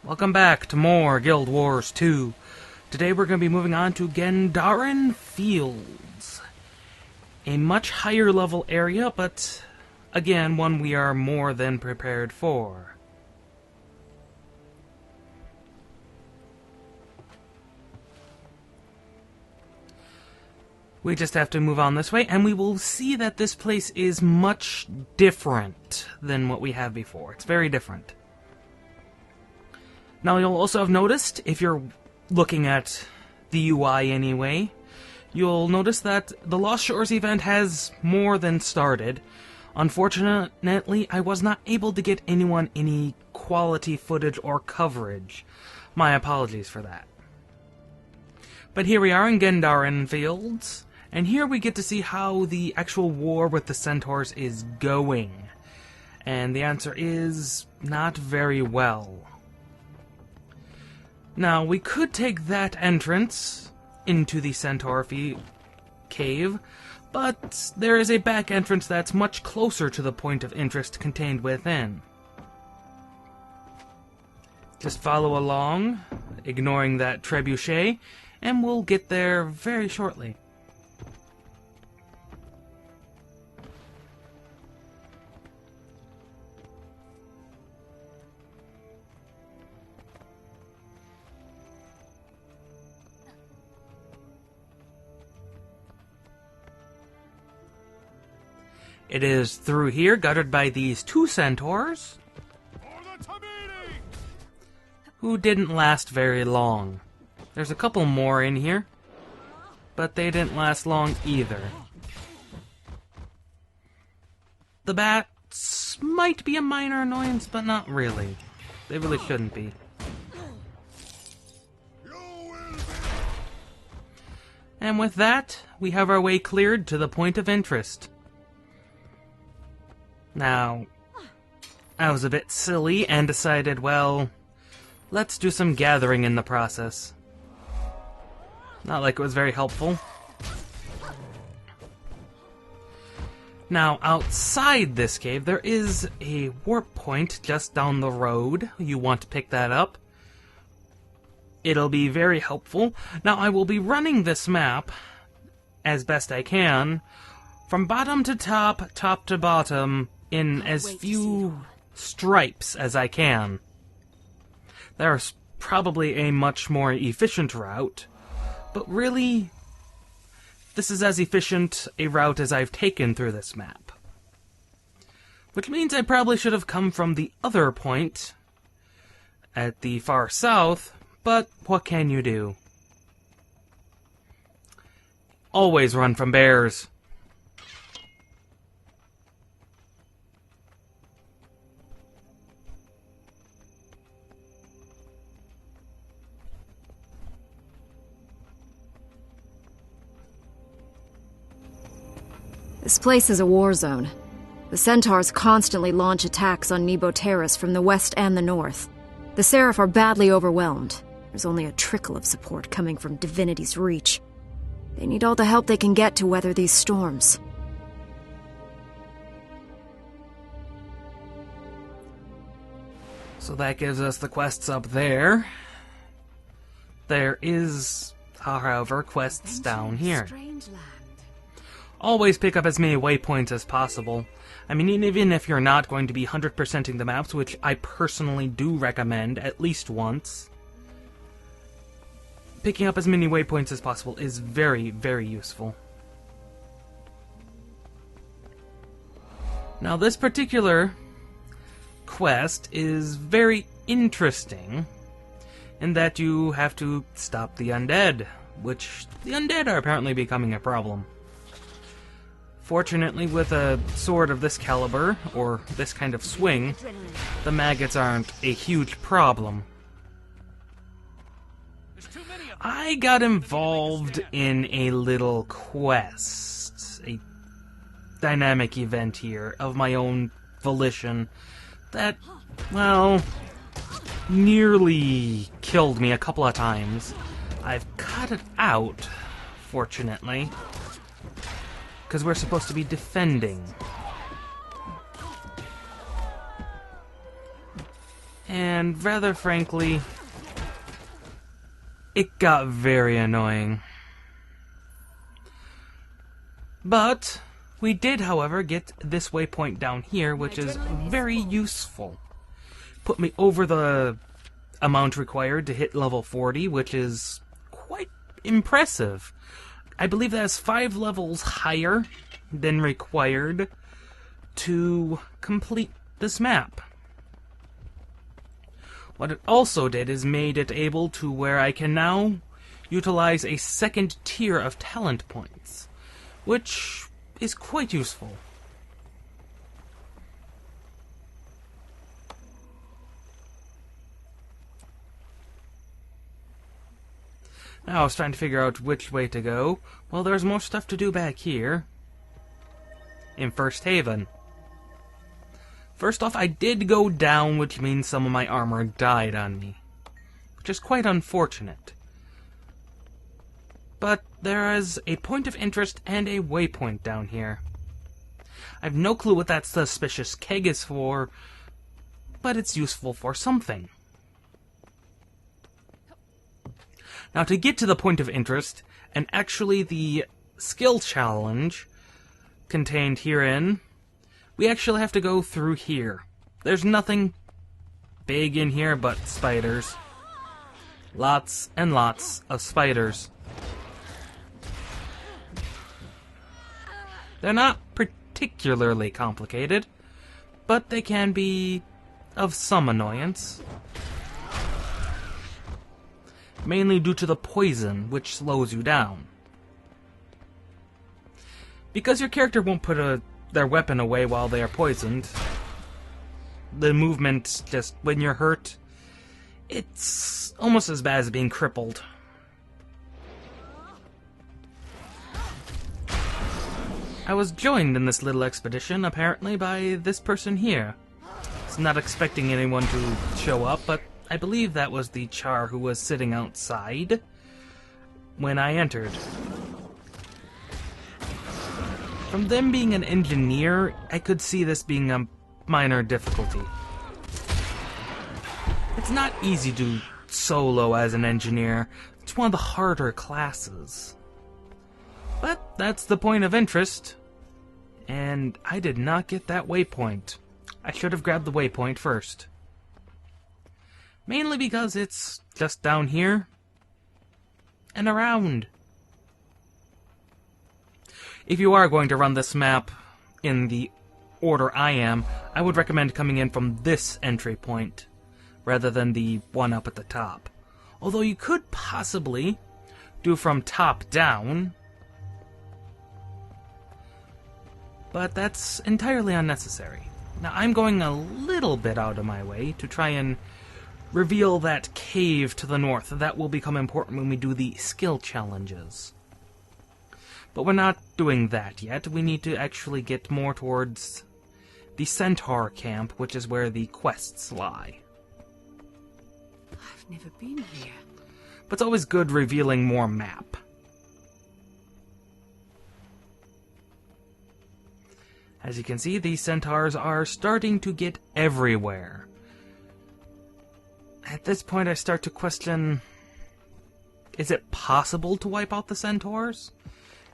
Welcome back to more Guild Wars 2. Today we're going to be moving on to Gendarran Fields. A much higher level area, but again, one we are more than prepared for. We just have to move on this way, and we will see that this place is much different than what we have before. It's very different. Now, you'll also have noticed, if you're looking at the UI anyway, you'll notice that the Lost Shores event has more than started. Unfortunately, I was not able to get anyone any quality footage or coverage. My apologies for that. But here we are in Gendarran Fields, and here we get to see how the actual war with the centaurs is going. And the answer is not very well. Now, we could take that entrance into the Centaur cave, but there is a back entrance that's much closer to the point of interest contained within. Just follow along, ignoring that trebuchet, and we'll get there very shortly. It is through here, guarded by these two centaurs, who didn't last very long. There's a couple more in here, but they didn't last long either. The bats might be a minor annoyance, but not really. They really shouldn't be. And with that, we have our way cleared to the point of interest. Now, I was a bit silly and decided, well, let's do some gathering in the process. Not like it was very helpful. Now, outside this cave, there is a warp point just down the road. You want to pick that up. It'll be very helpful. Now, I will be running this map, as best I can, from bottom to top, top to bottom, in as few stripes as I can. There's probably a much more efficient route, but really, this is as efficient a route as I've taken through this map. Which means I probably should have come from the other point at the far south, but what can you do? Always run from bears. This place is a war zone. The centaurs constantly launch attacks on Nebo Terrace from the west and the north. The Seraph are badly overwhelmed. There's only a trickle of support coming from Divinity's Reach. They need all the help they can get to weather these storms. So that gives us the quests up there. There is, however, quests down here. Always pick up as many waypoints as possible. I mean, even if you're not going to be 100%ing the maps, which I personally do recommend at least once, picking up as many waypoints as possible is very, very useful. Now, this particular quest is very interesting in that you have to stop the undead, which the undead are apparently becoming a problem. Fortunately, with a sword of this caliber, or this kind of swing, the maggots aren't a huge problem. I got involved in a little quest, a dynamic event here, of my own volition, that, well, nearly killed me a couple of times. I've cut it out, fortunately, because we're supposed to be defending. And rather frankly, it got very annoying. But we did, however, get this waypoint down here, which is very useful. Put me over the amount required to hit level 40, which is quite impressive. I believe that's 5 levels higher than required to complete this map. What it also did is made it able to where I can now utilize a second tier of talent points, which is quite useful. Now I was trying to figure out which way to go. Well, there's more stuff to do back here in First Haven. First off, I did go down, which means some of my armor died on me, which is quite unfortunate. But there is a point of interest and a waypoint down here. I have no clue what that suspicious keg is for, but it's useful for something. Now, to get to the point of interest, and actually the skill challenge contained herein, we actually have to go through here. There's nothing big in here but spiders. Lots and lots of spiders. They're not particularly complicated, but they can be of some annoyance. Mainly due to the poison, which slows you down. Because your character won't put their weapon away while they are poisoned, the movement, just when you're hurt, it's almost as bad as being crippled. I was joined in this little expedition, apparently, by this person here. I was not expecting anyone to show up, but I believe that was the Charr who was sitting outside when I entered. From them being an engineer, I could see this being a minor difficulty. It's not easy to solo as an engineer. It's one of the harder classes. But that's the point of interest. And I did not get that waypoint. I should have grabbed the waypoint first. Mainly because it's just down here and around. If you are going to run this map in the order I am, I would recommend coming in from this entry point rather than the one up at the top. Although you could possibly do from top down, but that's entirely unnecessary. Now I'm going a little bit out of my way to try and reveal that cave to the north. That will become important when we do the skill challenges. But we're not doing that yet. We need to actually get more towards the Centaur Camp, which is where the quests lie. I've never been here. But it's always good revealing more map. As you can see, these centaurs are starting to get everywhere. At this point, I start to question, is it possible to wipe out the centaurs?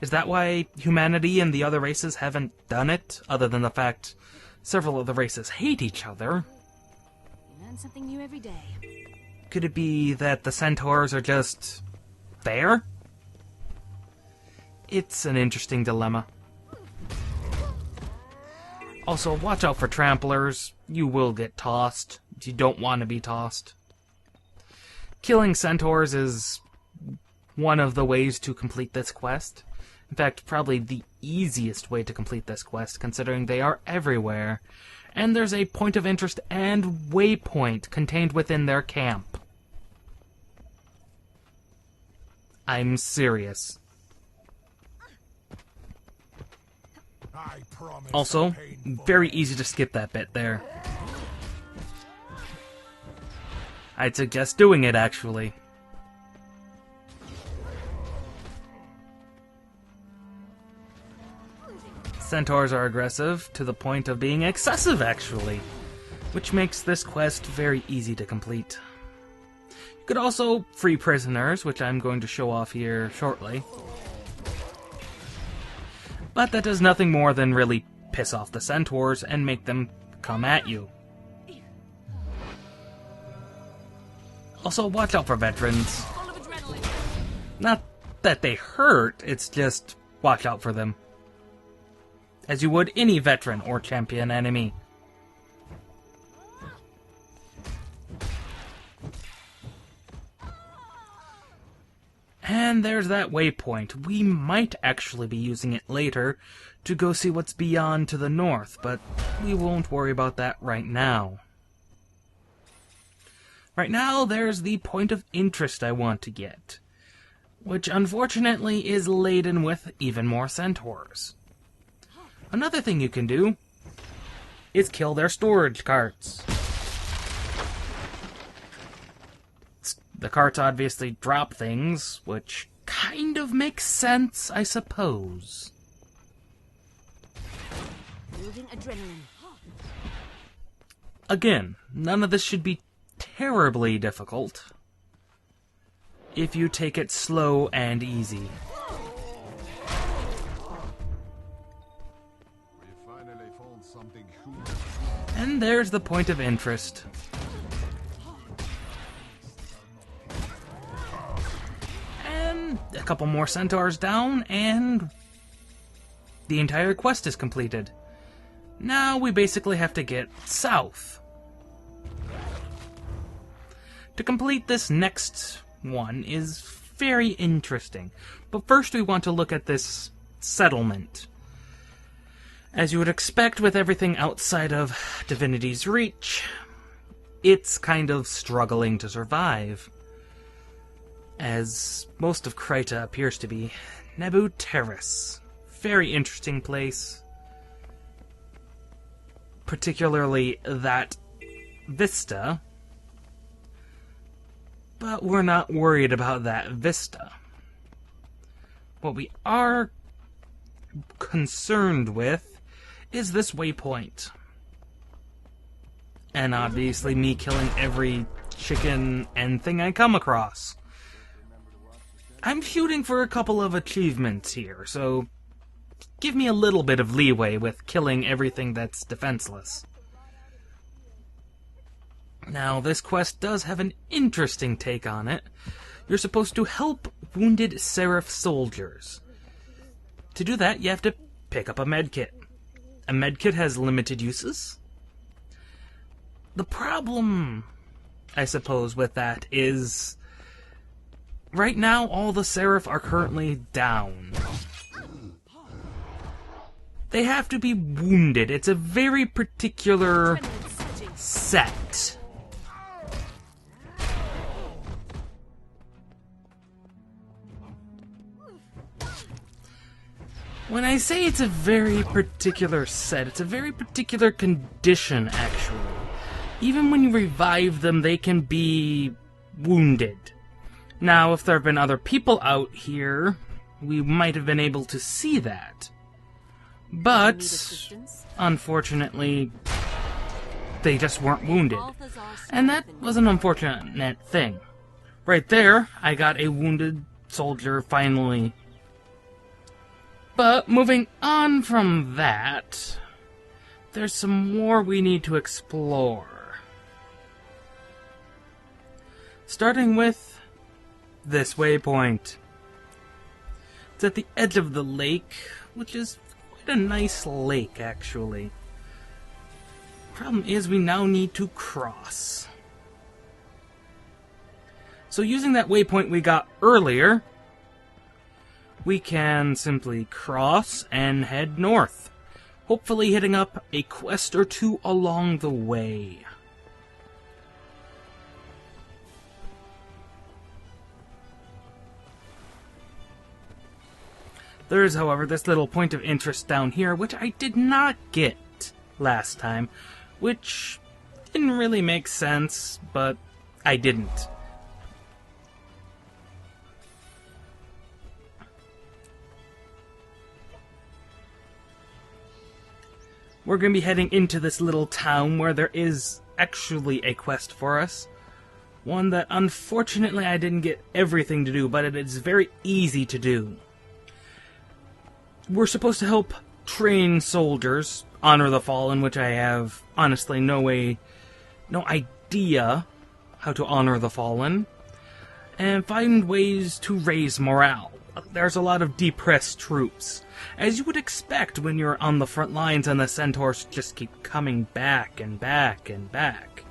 Is that why humanity and the other races haven't done it, other than the fact several of the races hate each other? You learn something new every day. Could it be that the centaurs are just there? It's an interesting dilemma. Also, watch out for tramplers. You will get tossed. You don't want to be tossed. Killing centaurs is one of the ways to complete this quest. In fact, probably the easiest way to complete this quest, considering they are everywhere. And there's a point of interest and waypoint contained within their camp. I'm serious. Also, very easy to skip that bit there. I'd suggest doing it, actually. Centaurs are aggressive, to the point of being excessive, actually. which makes this quest very easy to complete. You could also free prisoners, which I'm going to show off here shortly. But that does nothing more than really piss off the centaurs and make them come at you. Also, watch out for veterans. Not that they hurt, it's just watch out for them. As you would any veteran or champion enemy. And there's that waypoint. We might actually be using it later to go see what's beyond to the north, but we won't worry about that right now. Right now, there's the point of interest I want to get, which unfortunately is laden with even more centaurs. Another thing you can do is kill their storage carts. The carts obviously drop things, which kind of makes sense, I suppose. Building adrenaline. Again, none of this should be terribly difficult if you take it slow and easy. We finally found something human. And there's the point of interest. And a couple more centaurs down, and the entire quest is completed. Now we basically have to get south. To complete this next one is very interesting. But first we want to look at this settlement. As you would expect with everything outside of Divinity's reach, it's kind of struggling to survive. As most of Krita appears to be. Nebu Terrace. Very interesting place. Particularly that vista. But we're not worried about that vista. What we are concerned with is this waypoint. And obviously me killing every chicken and thing I come across. I'm shooting for a couple of achievements here, so give me a little bit of leeway with killing everything that's defenseless. Now, this quest does have an interesting take on it. You're supposed to help wounded Seraph soldiers. To do that, you have to pick up a medkit. A medkit has limited uses. The problem, I suppose, with that is right now all the Seraph are currently down. They have to be wounded. It's a very particular set. When I say it's a very particular set, it's a very particular condition, actually. Even when you revive them, they can be wounded. Now, if there have been other people out here, we might have been able to see that. But, unfortunately, they just weren't wounded. And that was an unfortunate thing. Right there, I got a wounded soldier finally. But moving on from that, there's some more we need to explore. Starting with this waypoint. It's at the edge of the lake, which is quite a nice lake, actually. Problem is, we now need to cross. So using that waypoint we got earlier, we can simply cross and head north, hopefully hitting up a quest or two along the way. There is, however, this little point of interest down here, which I did not get last time, which didn't really make sense, but I didn't. We're going to be heading into this little town where there is actually a quest for us. One that unfortunately I didn't get everything to do, but it is very easy to do. We're supposed to help train soldiers, honor the fallen, which I have honestly no idea how to honor the fallen, and find ways to raise morale. There's a lot of depressed troops, as you would expect when you're on the front lines and the centaurs just keep coming back and back and back.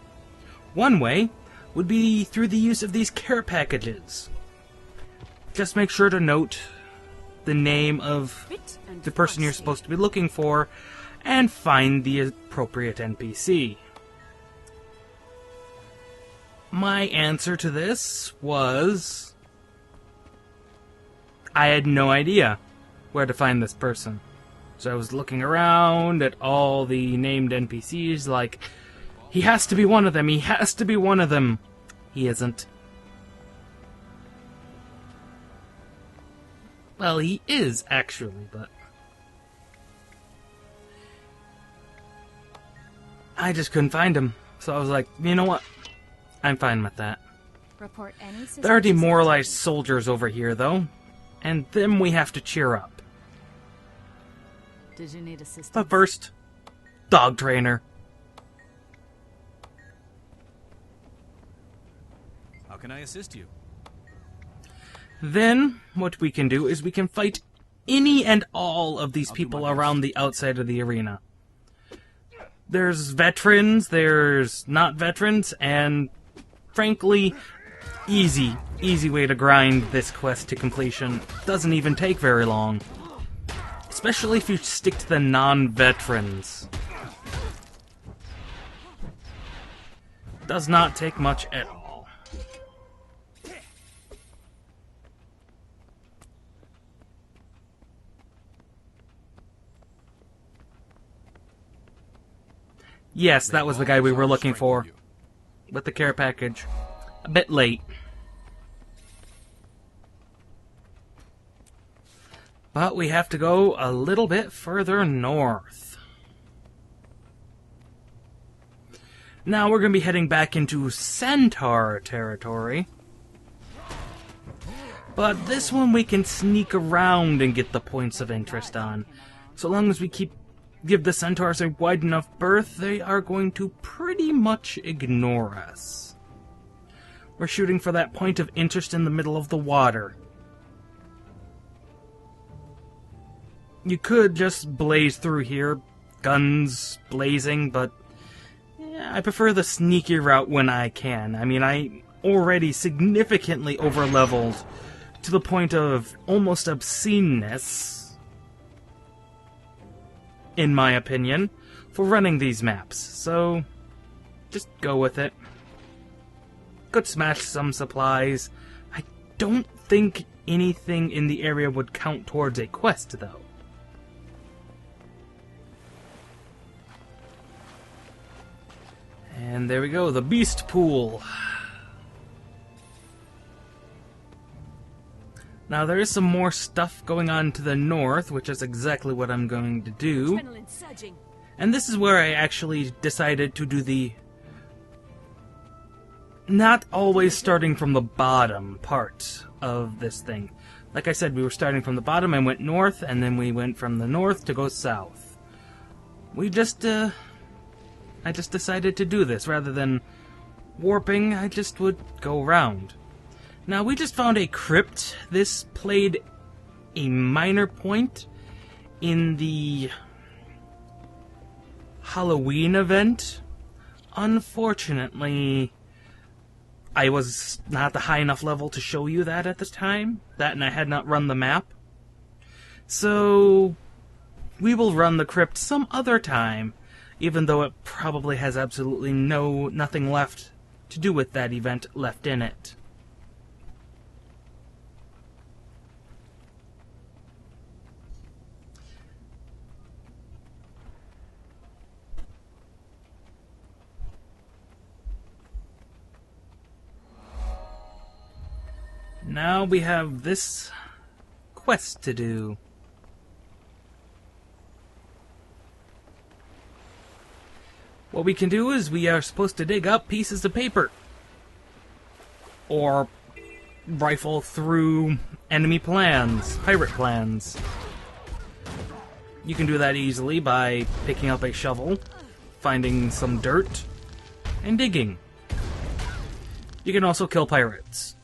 One way would be through the use of these care packages. Just make sure to note the name of the person you're supposed to be looking for and find the appropriate NPC. My answer to this was I had no idea where to find this person. So I was looking around at all the named NPCs like, he has to be one of them, he has to be one of them. He isn't. Well, he is, actually, but I just couldn't find him. So I was like, you know what? I'm fine with that. Report any There are demoralized soldiers over here, though, and them we have to cheer up. Did you need assistance? But first, dog trainer. How can I assist you? Then, what we can do is we can fight any and all of these people around the outside of the arena. There's veterans, there's not veterans, and frankly, easy way to grind this quest to completion. Doesn't even take very long. Especially if you stick to the non-veterans. Does not take much at all. Yes, that was the guy we were looking for. With the care package. A bit late. But we have to go a little bit further north. Now we're going to be heading back into Centaur territory. But this one we can sneak around and get the points of interest on. So long as we give the centaurs a wide enough berth, they are going to pretty much ignore us. We're shooting for that point of interest in the middle of the water. You could just blaze through here, guns blazing, but yeah, I prefer the sneaky route when I can. I mean, I already significantly overleveled to the point of almost obsceneness, in my opinion, for running these maps. So, just go with it. Could smash some supplies. I don't think anything in the area would count towards a quest, though. And there we go, the Beast Pool. Now there is some more stuff going on to the north, which is exactly what I'm going to do. And this is where I actually decided to do the not always starting from the bottom part of this thing. Like I said, we were starting from the bottom and went north, and then we went from the north to go south. I just decided to do this. Rather than warping, I just would go around. Now, we just found a crypt. This played a minor point in the Halloween event. Unfortunately, I was not at the high enough level to show you that at the time. That, and I had not run the map. So, we will run the crypt some other time, even though it probably has absolutely nothing left to do with that event left in it. Now we have this quest to do. what we can do is we are supposed to dig up pieces of paper. Or rifle through enemy plans, pirate plans. You can do that easily by picking up a shovel, finding some dirt, and digging. You can also kill pirates.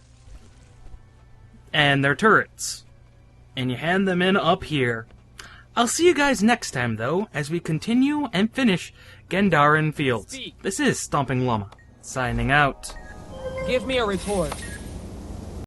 And their turrets. And you hand them in up here. I'll see you guys next time, though, as we continue and finish Gendarran Fields. This is Stomping Llama, signing out. Give me a report.